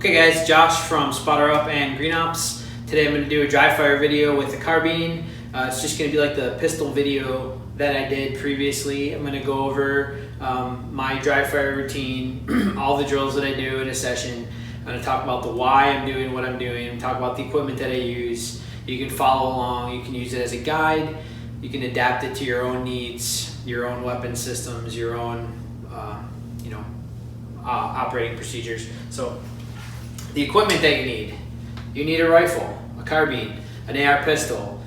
Okay guys, Josh from Spotter Up and Green Ops. Today I'm going to do a dry fire video with the Carbine. It's just going to be like the pistol video that I did previously. I'm going to go over my dry fire routine, all the drills that I do in a session. I'm going to talk about the why I'm doing what I'm doing, talk about the equipment that I use. You can follow along, you can use it as a guide, you can adapt it to your own needs, your own weapon systems, your own operating procedures. So the equipment that you need a rifle, a carbine, an AR pistol,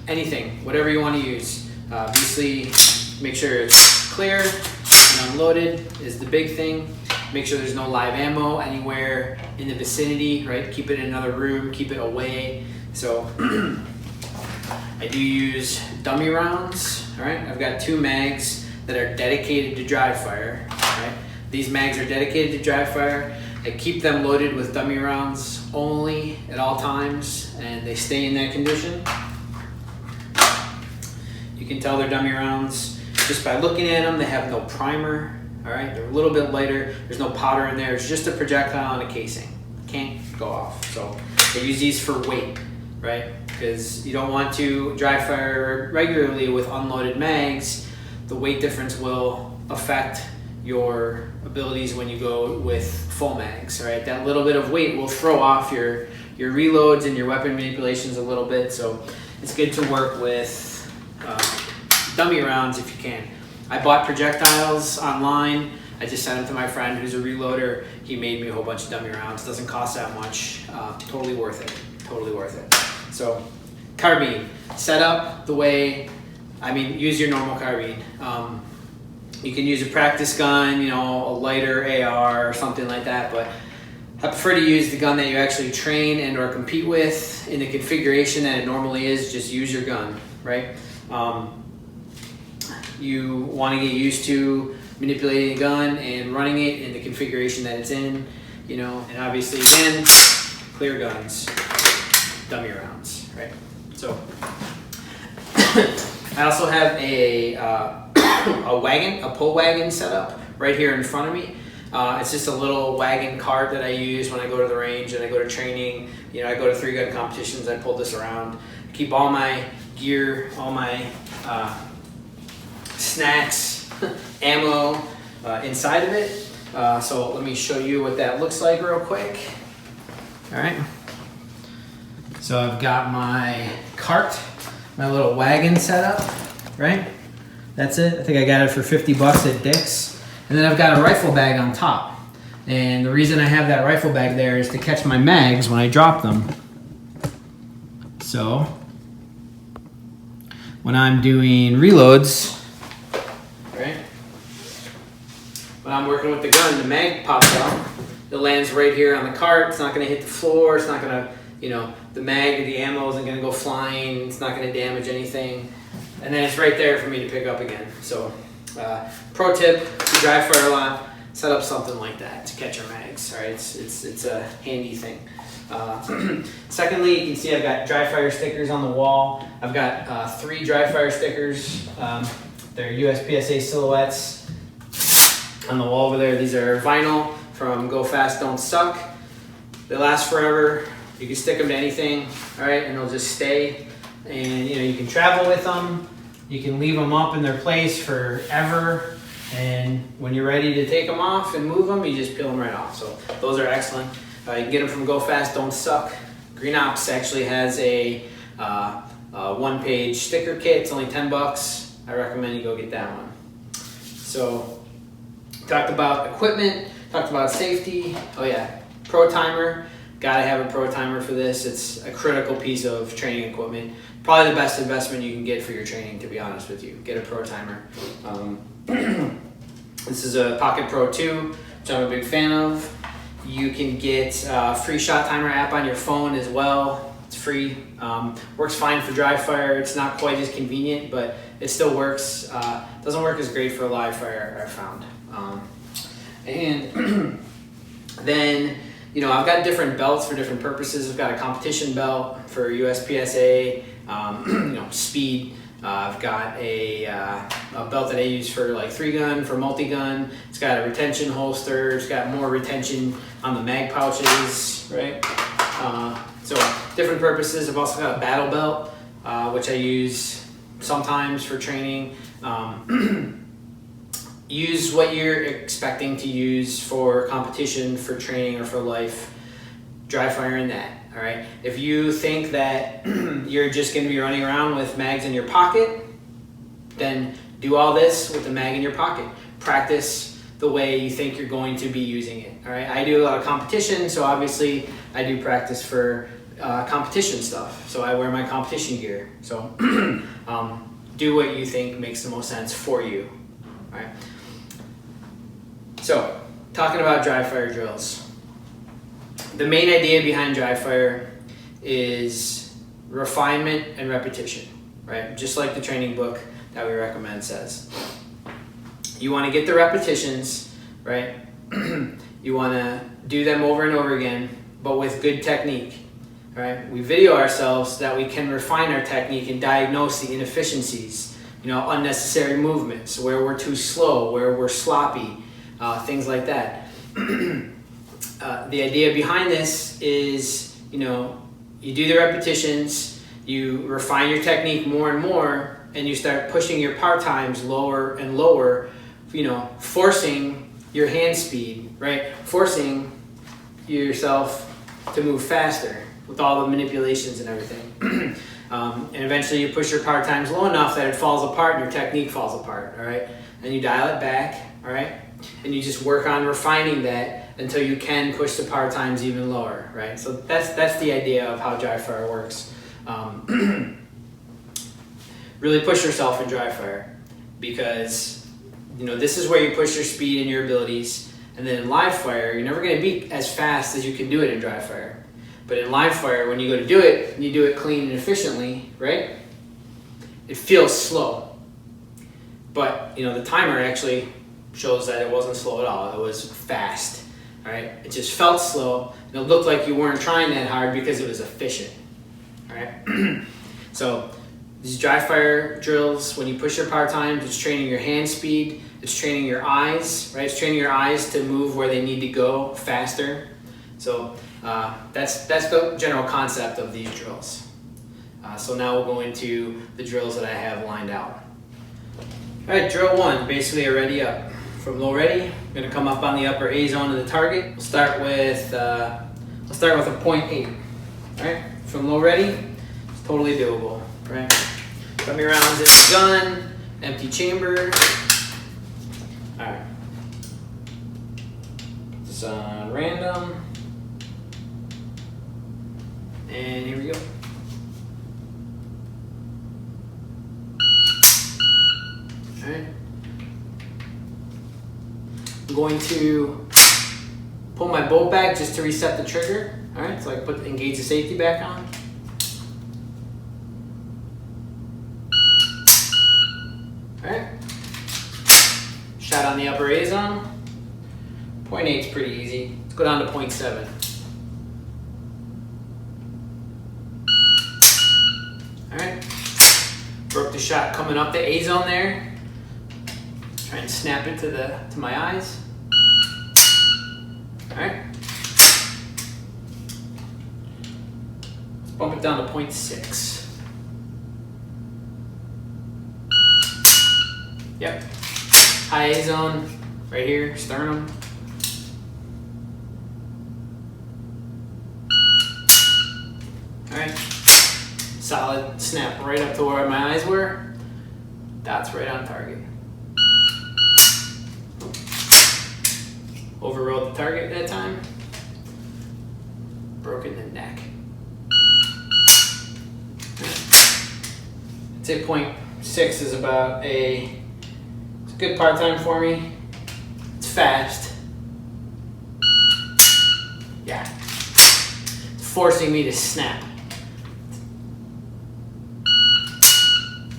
anything, whatever you want to use. Obviously, make sure it's clear and unloaded is the big thing. Make sure there's no live ammo anywhere in the vicinity, right? Keep it in another room, keep it away. So I do use dummy rounds, all right? I've got 2 mags that are dedicated to dry fire, right? These mags are dedicated to dry fire. I keep them loaded with dummy rounds only at all times, and they stay in that condition. You can tell they're dummy rounds just by looking at them. They have no primer, all right? They're a little bit lighter. There's no powder in there. It's just a projectile and a casing. Can't go off. So I use these for weight, right? Because you don't want to dry fire regularly with unloaded mags. The weight difference will affect your abilities when you go with full mags, all right? That little bit of weight will throw off your reloads and your weapon manipulations a little bit, so it's good to work with dummy rounds if you can. I bought projectiles online. I just sent them to my friend who's a reloader. He made me a whole bunch of dummy rounds. Doesn't cost that much. Totally worth it. Totally worth it. So, carbine, set up the way, use your normal carbine. You can use a practice gun, a lighter AR or something like that, but I prefer to use the gun that you actually train and or compete with in the configuration that it normally is. Just use your gun, right? You want to get used to manipulating a gun and running it in the configuration that it's in, and obviously again, clear guns, dummy rounds, right? So I also have a pull wagon set up right here in front of me. It's just a little wagon cart that I use when I go to the range and I go to training. I go to 3-gun competitions. I pull this around. I keep all my gear, all my snacks, ammo inside of it. So let me show you what that looks like real quick. All right. So I've got my cart, my little wagon set up, right? That's it. I think I got it for 50 bucks at Dick's. And then I've got a rifle bag on top. And the reason I have that rifle bag there is to catch my mags when I drop them. So when I'm doing reloads, right? When I'm working with the gun, the mag pops out. It lands right here on the cart. It's not going to hit the floor. It's not going to, the mag or the ammo isn't going to go flying. It's not going to damage anything. And then it's right there for me to pick up again. So, pro tip, if you dry fire a lot, set up something like that to catch your mags. All right, it's a handy thing. Secondly, you can see I've got dry fire stickers on the wall. I've got 3 dry fire stickers. They're USPSA silhouettes on the wall over there. These are vinyl from Go Fast Don't Suck. They last forever. You can stick them to anything, all right, and they'll just stay. And you can travel with them. You can leave them up in their place forever. And when you're ready to take them off and move them, you just peel them right off. So those are excellent. You can get them from Go Fast Don't Suck. Green Ops actually has a 1-page sticker kit. It's only 10 bucks. I recommend you go get that one. So talked about equipment, talked about safety. Oh yeah, pro timer. Gotta have a pro timer for this. It's a critical piece of training equipment. Probably the best investment you can get for your training, to be honest with you. Get a pro timer. This is a Pocket Pro 2, which I'm a big fan of. You can get a free shot timer app on your phone as well. It's free. Works fine for dry fire. It's not quite as convenient, but it still works. Doesn't work as great for live fire, I found. And then, I've got different belts for different purposes. I've got a competition belt for USPSA, speed. I've got a belt that I use for like 3-gun, for multi-gun. It's got a retention holster. It's got more retention on the mag pouches, right? So different purposes. I've also got a battle belt, which I use sometimes for training. Use what you're expecting to use for competition, for training, or for life. Dry fire in that, all right? If you think that you're just gonna be running around with mags in your pocket, then do all this with the mag in your pocket. Practice the way you think you're going to be using it, all right? I do a lot of competition, so obviously I do practice for competition stuff. So I wear my competition gear. So do what you think makes the most sense for you, all right? So, talking about dry fire drills. The main idea behind dry fire is refinement and repetition, right? Just like the training book that we recommend says. You want to get the repetitions, right? You want to do them over and over again, but with good technique, right? We video ourselves so that we can refine our technique and diagnose the inefficiencies, unnecessary movements, where we're too slow, where we're sloppy, things like that. The idea behind this is, you do the repetitions, you refine your technique more and more, and you start pushing your par times lower and lower, forcing your hand speed, right? Forcing yourself to move faster with all the manipulations and everything. And eventually you push your par times low enough that it falls apart and your technique falls apart, all right? And you dial it back, all right? And you just work on refining that until you can push the par times even lower, right? So that's the idea of how dry fire works. Really push yourself in dry fire because, this is where you push your speed and your abilities. And then in live fire, you're never gonna be as fast as you can do it in dry fire. But in live fire, when you go to do it, and you do it clean and efficiently, right? It feels slow. But, the timer actually shows that it wasn't slow at all. It was fast, all right? It just felt slow, and it looked like you weren't trying that hard because it was efficient, all right? So these dry fire drills, when you push your par times, it's training your hand speed, it's training your eyes, right? It's training your eyes to move where they need to go faster. So that's the general concept of these drills. So now we'll go into the drills that I have lined out. All right, drill 1, basically a ready up. From low ready, I'm gonna come up on the upper A zone of the target. We'll start with a 0.8. All right, from low ready, it's totally doable. Right, put me rounds in the gun, empty chamber. All right, it's on random, and here we go. All right. I'm going to pull my bolt back just to reset the trigger. All right, so I engage the safety back on. All right, shot on the upper A zone. 0.8 is pretty easy. Let's go down to 0.7. All right, broke the shot coming up the A zone there. Try and snap it to my eyes. All right. Let's bump it down to 0.6. Yep. High A zone right here, sternum. All right. Solid snap right up to where my eyes were. Dots right on target. Overrode the target that time. Broken the neck. I'd say 0.6 is about it's a good part time for me. It's fast. Yeah. It's forcing me to snap.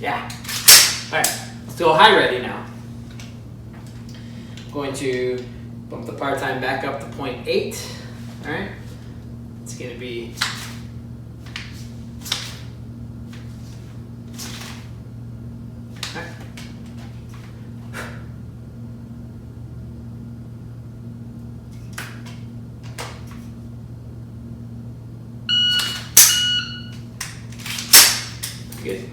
Yeah. All right, let's go high ready now. I'm going to bump the par time back up to 0.8. All right, it's going to be good.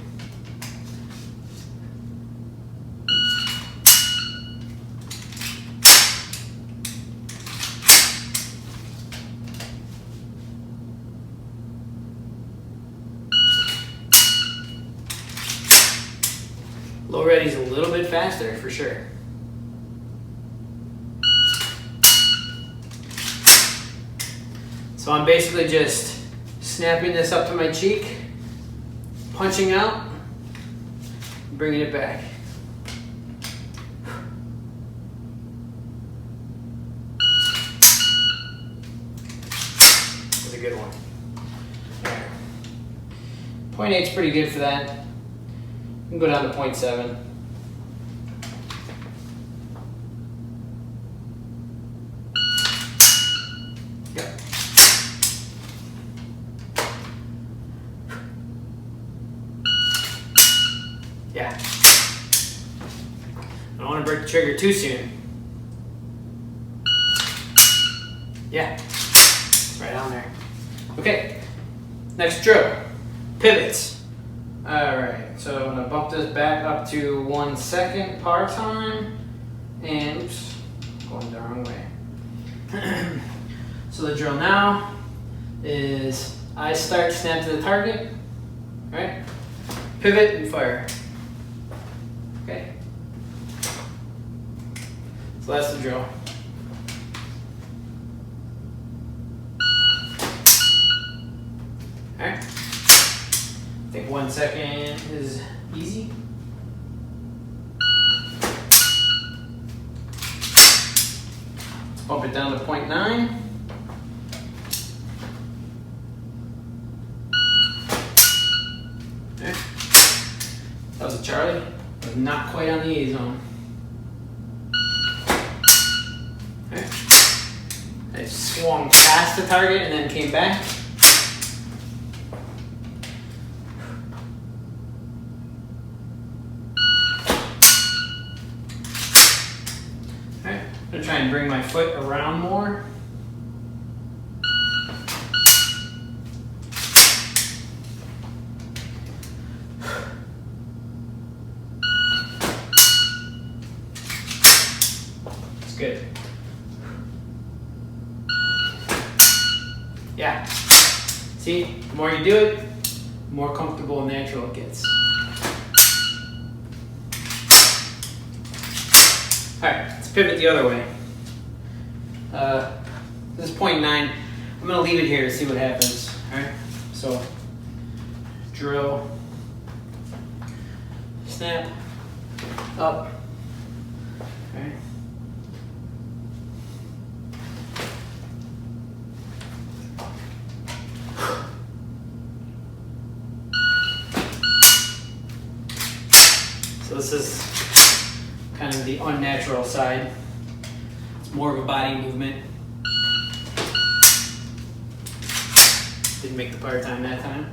Low ready's a little bit faster for sure. So I'm basically just snapping this up to my cheek, punching out, bringing it back. That's a good one. Right. 0.8 is pretty good for that. You can go down to 0.7. Yep. Yeah. I don't want to break the trigger too soon. Yeah. It's right on there. Okay. Next drill. Pivots. Alright, so I'm going to bump this back up to 1 second par time. And, oops, going the wrong way. So the drill now is I start, snap to the target, right? Pivot and fire. Okay. So that's the drill. Alright. I think 1 second is easy. Let's bump it down to 0.9. Okay. That was a Charlie. It was not quite on the A zone. Okay. I swung past the target and then came back. I'm going to try and bring my foot around more. It's good. Yeah. See, the more you do it, the more comfortable and natural it gets. Alright, let's pivot the other way. This is 0.9. I'm going to leave it here to see what happens. Alright, so drill, snap, up. Alright. So this is kind of the unnatural side. It's more of a body movement. Didn't make the par time that time.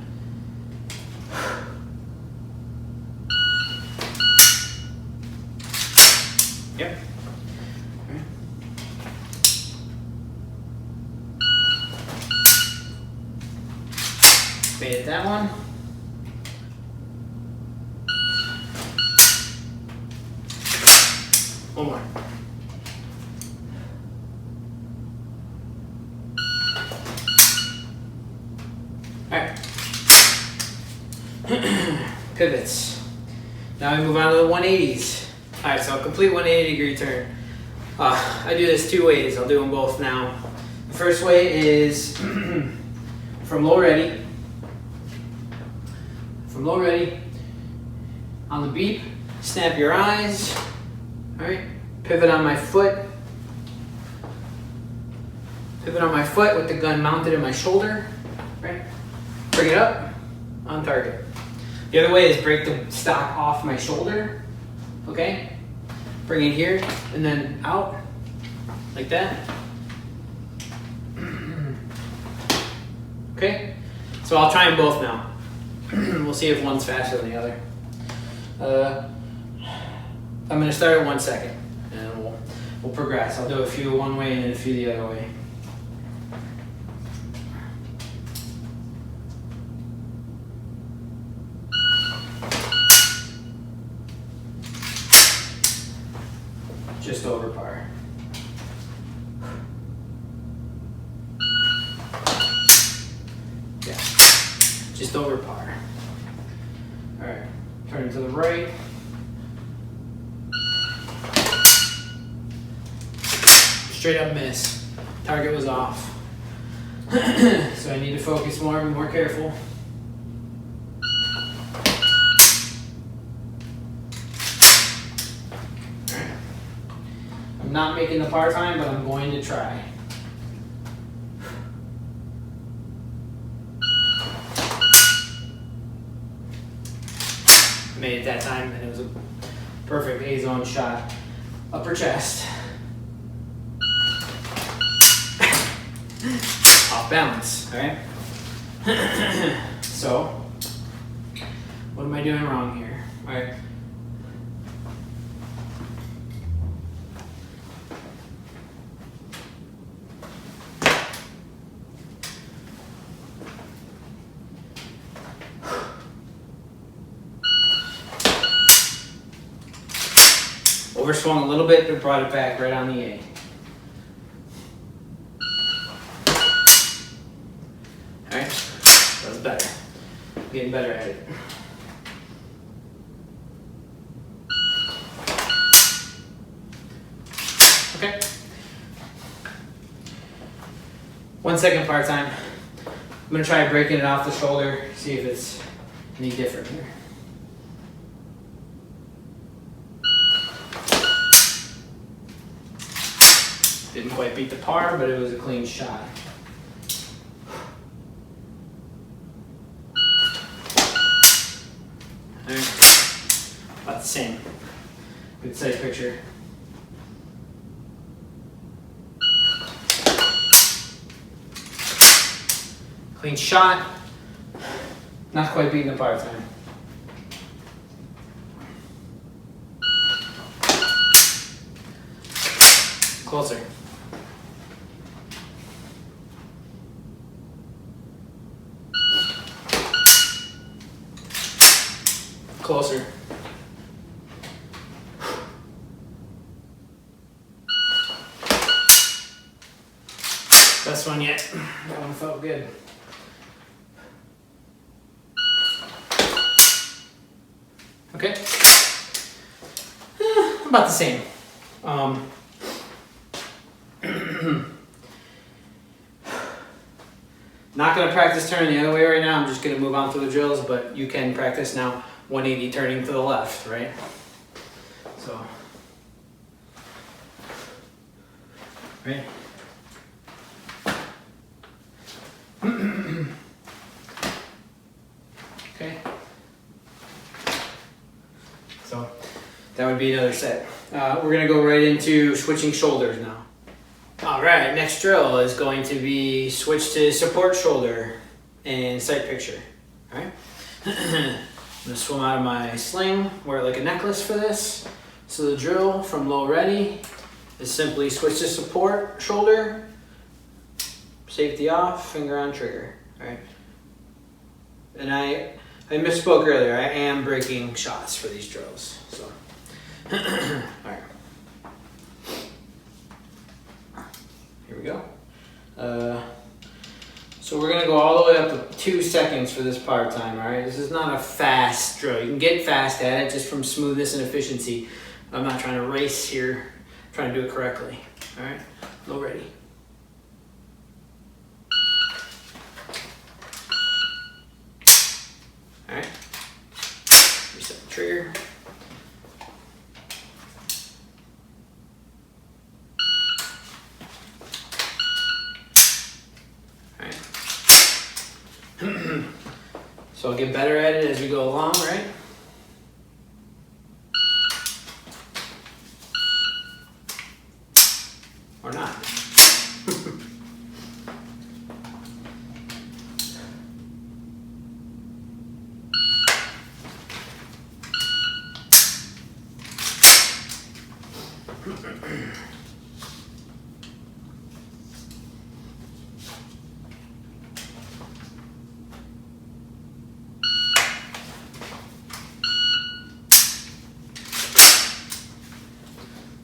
Yep. Okay. Fade that one. One more. Alright. Pivots. Now we move on to the 180s. Alright, so I'll complete 180-degree turn. I do this two ways. I'll do them both now. The first way is from low ready. From low ready. On the beep, snap your eyes. Alright, pivot on my foot. Pivot on my foot with the gun mounted in my shoulder. Right? Bring it up, on target. The other way is break the stock off my shoulder. Okay? Bring it here and then out, like that. Okay? So I'll try them both now. We'll see if one's faster than the other. I'm going to start at 1 second, and we'll progress. I'll do a few one way and a few the other way. just over par. Yeah, just over par. All right, turn to the right. Straight up miss. Target was off. So I need to focus more and be more careful. Alright. I'm not making the par time, but I'm going to try. Made it that time, and it was a perfect A-zone shot. Upper chest. Off balance, all right? So, what am I doing wrong here? All right. Overswung a little bit, but brought it back right on the A. Alright, that was better. Getting better at it. Okay. 1 second par time. I'm going to try breaking it off the shoulder, see if it's any different here. Didn't quite beat the par, but it was a clean shot. About the same. Good sight picture. Clean shot. Not quite beating the par time. Closer. Closer. Best one yet. That one felt good. Okay. About the same. Not going to practice turning the other way right now. I'm just going to move on through the drills, but you can practice now 180 turning to the left, right? So, right? Okay. So, that would be another set. We're going to go right into switching shoulders now. All right, next drill is going to be switch to support shoulder and sight picture. All right. I'm gonna swim out of my sling, wear it like a necklace for this. So the drill from low ready is simply switch to support shoulder, safety off, finger on trigger. All right. And I misspoke earlier. I am breaking shots for these drills. So, all right. Here we go. So we're gonna go all the way up to 2 seconds for this par time, all right? This is not a fast drill. You can get fast at it just from smoothness and efficiency. I'm not trying to race here, I'm trying to do it correctly, all right? Low ready. All right, reset the trigger. So I'll get better at it as we go along, right? Or not.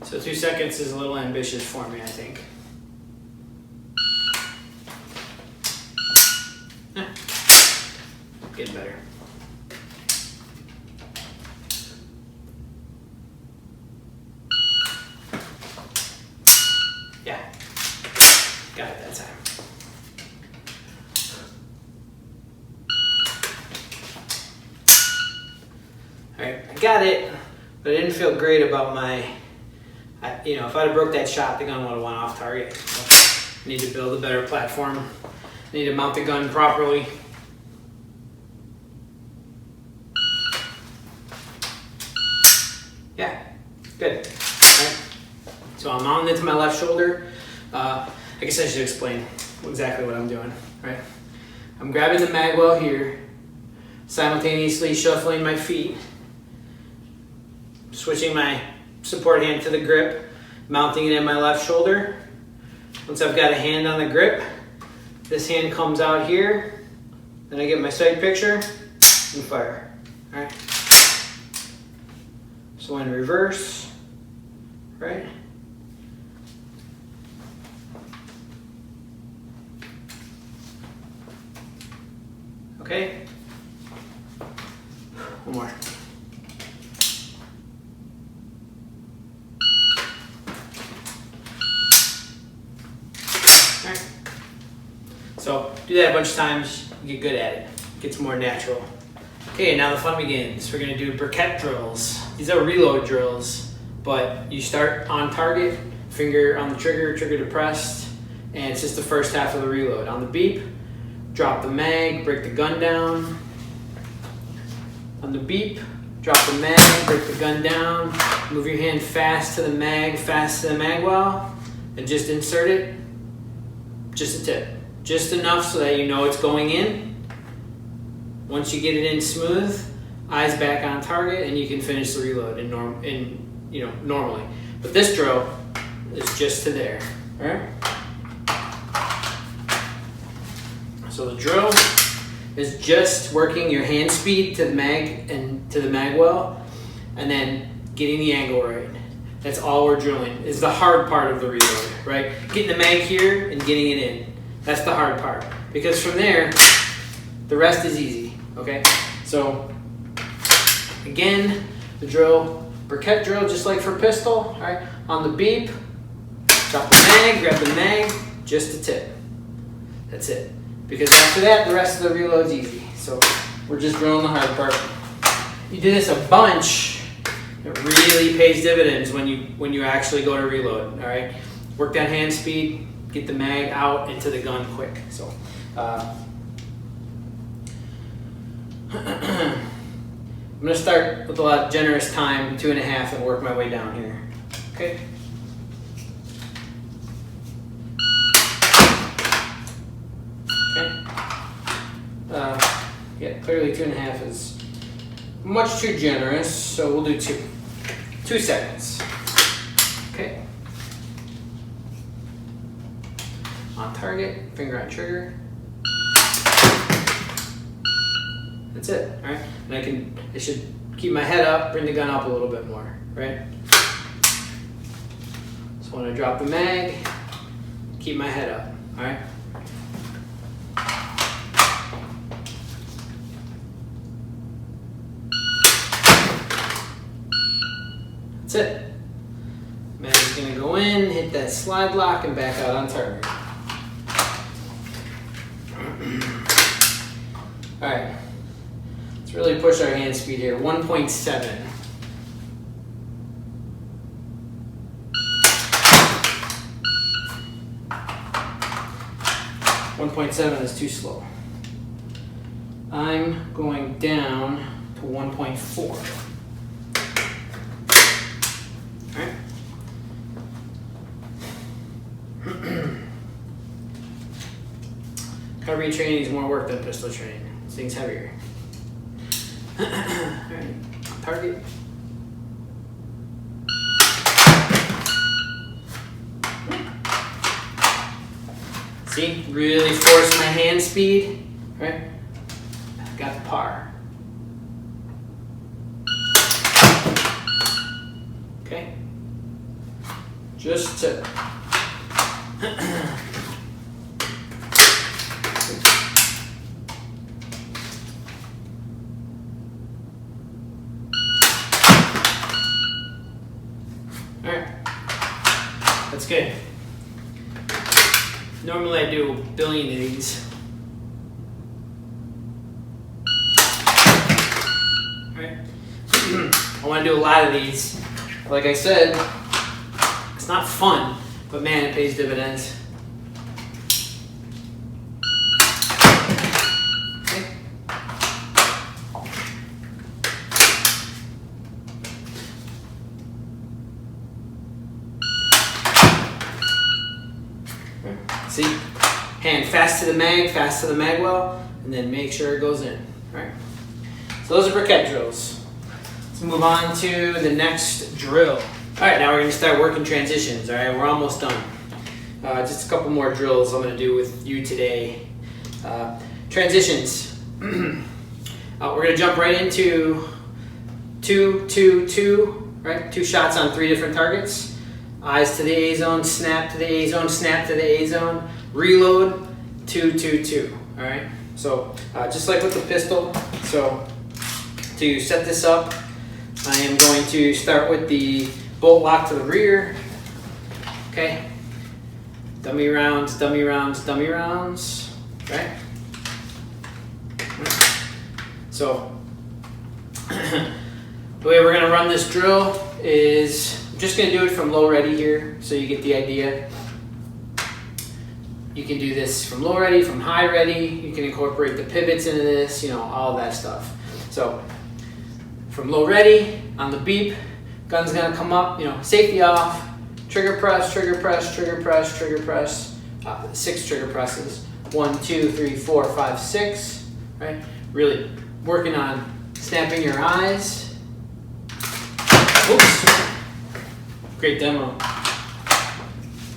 So 2 seconds is a little ambitious for me, I think. Getting better. Yeah, got it that time. All right, I got it, but I didn't feel great about my, you know, if I'd have broke that shot, the gun would have went off target. So I need to build a better platform. I need to mount the gun properly. Yeah, good. All right. So I'm mounting it to my left shoulder. I guess I should explain exactly what I'm doing. Right? I'm grabbing the mag well here, simultaneously shuffling my feet, switching my support hand to the grip, mounting it in my left shoulder. Once I've got a hand on the grip, this hand comes out here, then I get my sight picture and fire. All right. So in reverse, right? Okay. One more. All right. So do that a bunch of times, you get good at it. It gets more natural. Okay, now the fun begins. We're gonna do Burkett drills. These are reload drills, but you start on target, finger on the trigger, trigger depressed, and it's just the first half of the reload. On the beep, drop the mag, break the gun down. On the beep, drop the mag, break the gun down, move your hand fast to the mag well, and just insert it, just a tip. Just enough so that you know it's going in. Once you get it in smooth, eyes back on target, and you can finish the reload normally. But this drill is just to there. All right? So the drill is just working your hand speed to the mag and to the mag well, and then getting the angle right. That's all we're drilling. Is the hard part of the reload, right? Getting the mag here and getting it in. That's the hard part. Because from there, the rest is easy. Okay? So again, the drill, Briquette drill, just like for pistol. All right? On the beep, drop the mag, grab the mag, just a tip. That's it. Because after that, the rest of the reload's easy. So we're just drilling the hard part. You do this a bunch, it really pays dividends when you actually go to reload. All right, work that hand speed, get the mag out into the gun quick. So I'm gonna start with a lot of generous time, 2.5, and work my way down here. Okay. Yeah, clearly 2.5 is much too generous, so we'll do 2. 2 seconds. Okay. On target, finger on trigger. That's it, all right? And I should keep my head up, bring the gun up a little bit more, right? So when I drop the mag, keep my head up, all right? That's it. Mag's gonna go in, hit that slide lock, and back out on target. All right, let's really push our hand speed here. 1.7. is too slow. I'm going down to 1.4. Alright. Carbine training is more work than pistol training. This thing's heavier. Alright, target. See, really force my hand speed, right? Got the par. Okay. Just to Alright, that's good. Normally I do a billion of these. Alright, I want to do a lot of these. Like I said, it's not fun, but man, it pays dividends. See, hand fast to the mag well, and then make sure it goes in. All right. So those are Burkett drills. Let's move on to the next drill. All right, now we're going to start working transitions. All right, we're almost done. Just a couple more drills I'm going to do with you today. Transitions. We're going to jump right into 2, right? 2 shots on 3 different targets. Eyes to the A zone, snap to the A zone, snap to the A zone, reload, 2, 2, 2. All right. So just like with the pistol. So to set this up, I am going to start with the bolt lock to the rear. Okay. Dummy rounds, dummy rounds, dummy rounds. Right. So the way we're gonna run this drill is I'm just going to do it from low ready here so you get the idea. You can do this from low ready, from high ready. You can incorporate the pivots into this, you know, all that stuff. So from low ready, on the beep, gun's going to come up, you know, safety off, trigger press, trigger press, trigger press, trigger press, 6 trigger presses. 1, 2, 3, 4, 5, 6, right? Really working on snapping your eyes. Oops. Great demo.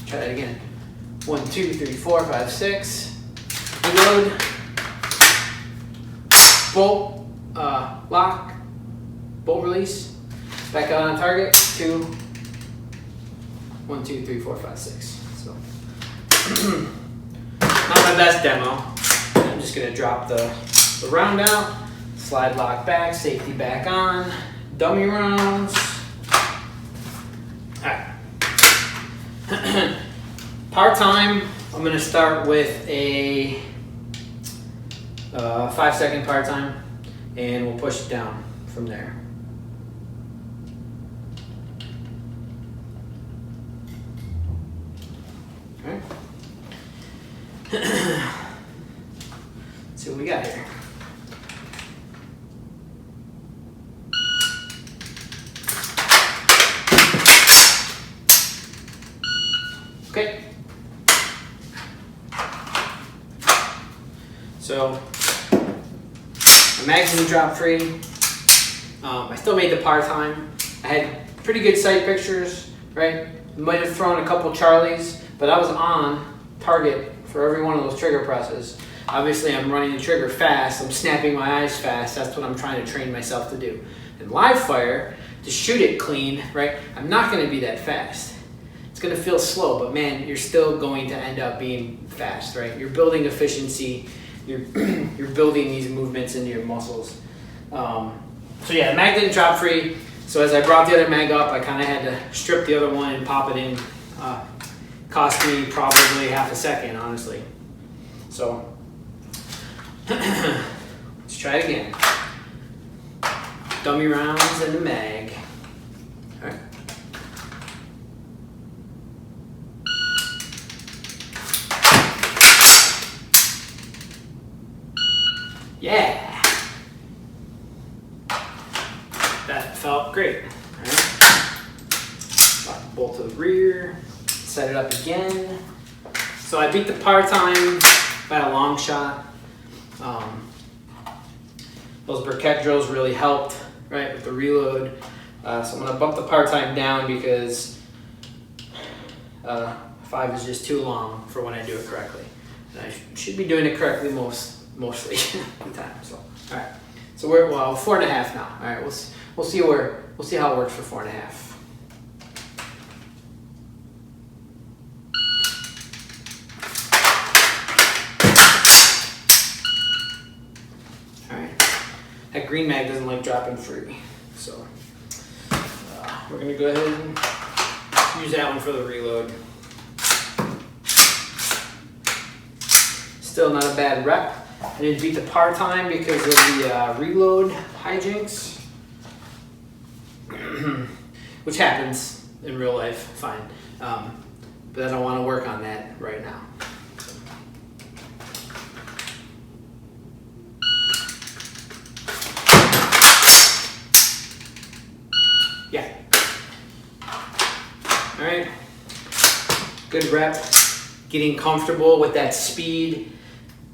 Try that again. 1, 2, 3, 4, 5, 6. Reload. Bolt, lock, bolt release. Back out on target. 2, 1, 2, 3, 4, 5, 6. So, not my best demo. I'm just gonna drop the round out. Slide lock back. Safety back on. Dummy rounds. Alright. Par time, I'm going to start with a 5-second par time, and we'll push it down from there. Alright. Let's see what we got here. Okay. So my magazine dropped free. I still made the par time. I had pretty good sight pictures, right? Might have thrown a couple Charlies, but I was on target for every one of those trigger presses. Obviously, I'm running the trigger fast. I'm snapping my eyes fast. That's what I'm trying to train myself to do. In live fire, to shoot it clean, right? I'm not going to be that fast. It's going to feel slow, but man, you're still going to end up being fast, right? You're building efficiency. You're building these movements into your muscles. So yeah, the mag didn't drop free. So as I brought the other mag up, I kind of had to strip the other one and pop it in. Cost me probably half a second, honestly. So let's try it again. Dummy rounds and the mag. All right. Yeah. That felt great. All right. Lock the bolt to the rear. Set it up again. So I beat the par time by a long shot. Those Burkett drills really helped, right, with the reload. So I'm going to bump the par time down because 5 is just too long for when I do it correctly. And I should be doing it correctly mostly the time. So all right. So we're 4.5 now. All right. We'll see how it works for 4.5. green mag doesn't like dropping free. So we're gonna go ahead and use that one for the reload. Still not a bad rep. I didn't beat the par time because of the reload hijinks, which happens in real life, fine. But I don't want to work on that right now. Yeah. All right. Good rep. Getting comfortable with that speed.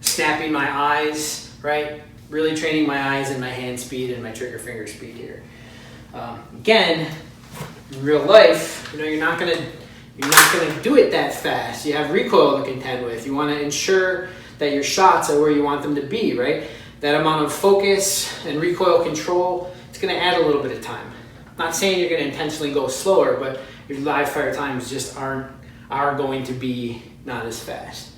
Snapping my eyes, right? Really training my eyes and my hand speed and my trigger finger speed here. Again, in real life, you know, you're not gonna do it that fast. You have recoil to contend with. You want to ensure that your shots are where you want them to be, right? That amount of focus and recoil control, it's gonna add a little bit of time. I'm not saying you're gonna intentionally go slower, but your live fire times just are going to be not as fast.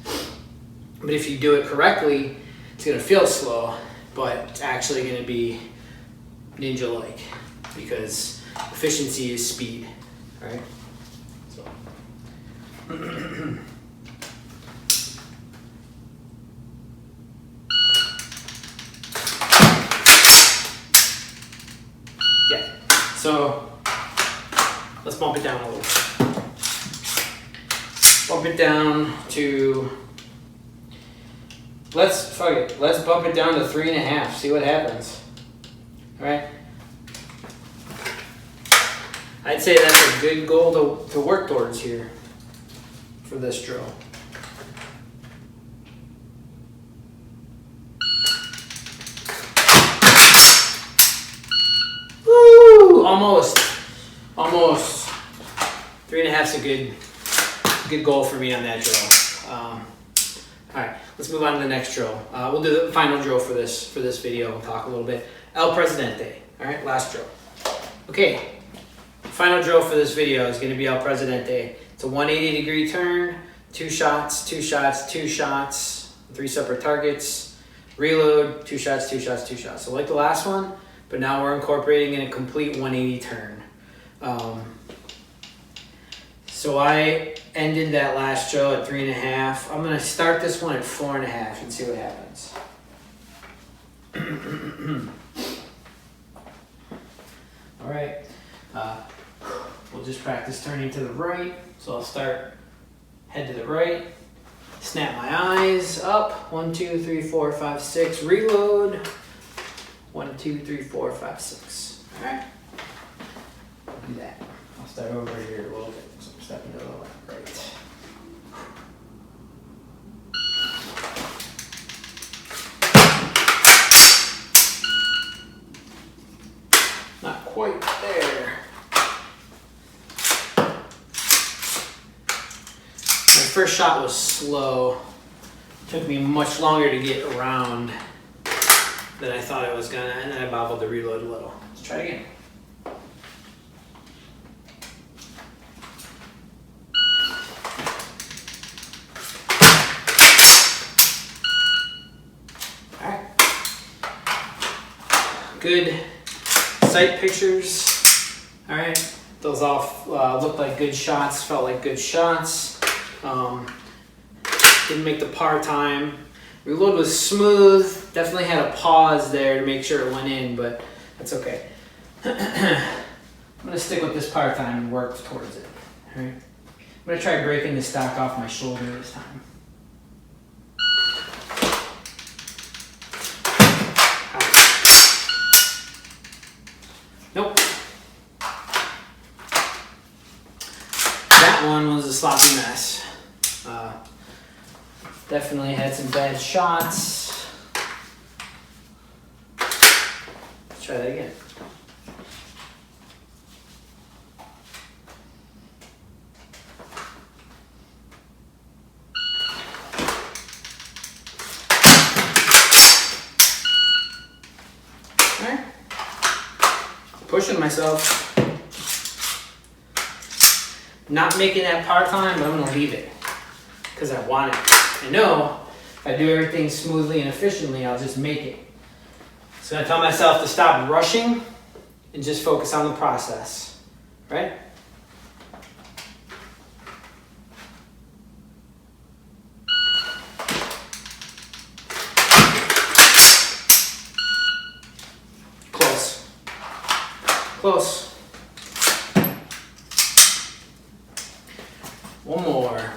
But if you do it correctly, it's going to feel slow, but it's actually going to be ninja-like because efficiency is speed, right? So. Yeah, so let's bump it down a little. Bump it down to... Let's bump it down to 3.5. See what happens. All right. I'd say that's a good goal to work towards here for this drill. Woo! Almost. 3.5's a good goal for me on that drill. All right, let's move on to the next drill. We'll do the final drill for this video. We'll talk a little bit. El Presidente. All right, last drill. Okay, final drill for this video is going to be El Presidente. It's a 180-degree turn, 2 shots, 2 shots, 2 shots, 3 separate targets, reload, 2 shots, 2 shots, 2 shots. So like the last one, but now we're incorporating in a complete 180 turn. So I ended that last drill at 3.5. I'm gonna start this one at 4.5 and see what happens. All right, we'll just practice turning to the right. So I'll start head to the right, snap my eyes up, 1, 2, 3, 4, 5, 6, reload, 1, 2, 3, 4, 5, 6. All right, do that. I'll start over here a little bit. So I'm stepping to the left, right. Not quite there. My first shot was slow. Took me much longer to get around than I thought I was gonna, and then I bobbled the reload a little. Let's try it again. Alright. Good sight pictures. Alright. Those all looked like good shots, felt like good shots. Didn't make the par time. Reload was smooth. Definitely had a pause there to make sure it went in, but that's okay. I'm gonna stick with this par time and work towards it. All right. I'm gonna try breaking the stock off my shoulder this time. Nope. That one was a sloppy mess. Definitely had some bad shots. Let's try that again. All right. Pushing myself. Not making that par time, but I'm gonna leave it because I want it. I know if I do everything smoothly and efficiently, I'll just make it. So I tell myself to stop rushing and just focus on the process, right? Close. Close. One more.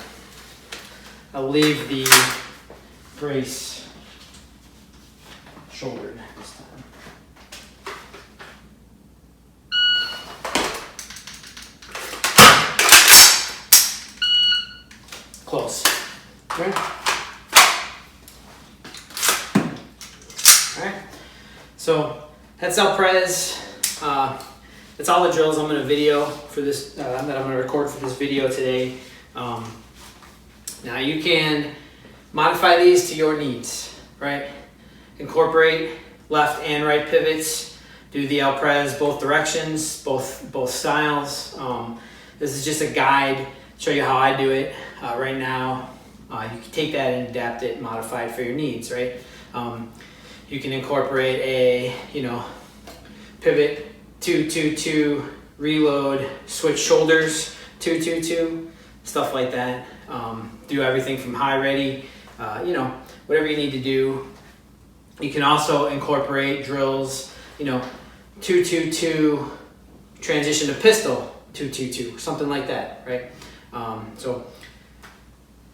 I'll leave the brace shouldered this time. Close. Okay. All right. So that's our press. That's all the drills I'm going to video for this. That I'm going to record for this video today. Now you can modify these to your needs, right? Incorporate left and right pivots. Do the L-Pres both directions, both styles. This is just a guide, show you how I do it right now. You can take that and adapt it, modify it for your needs, right? You can incorporate a, pivot 2-2-2, reload, switch shoulders 2-2-2, stuff like that. Do everything from high ready, whatever you need to do. You can also incorporate drills, 2-2-2, transition to pistol 2-2-2, something like that, right? So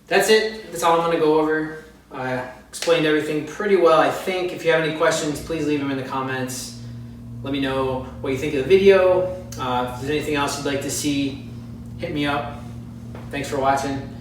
that's it. That's all I'm going to go over. I explained everything pretty well, I think. If you have any questions, please leave them in the comments. Let me know what you think of the video. If there's anything else you'd like to see, hit me up. Thanks for watching.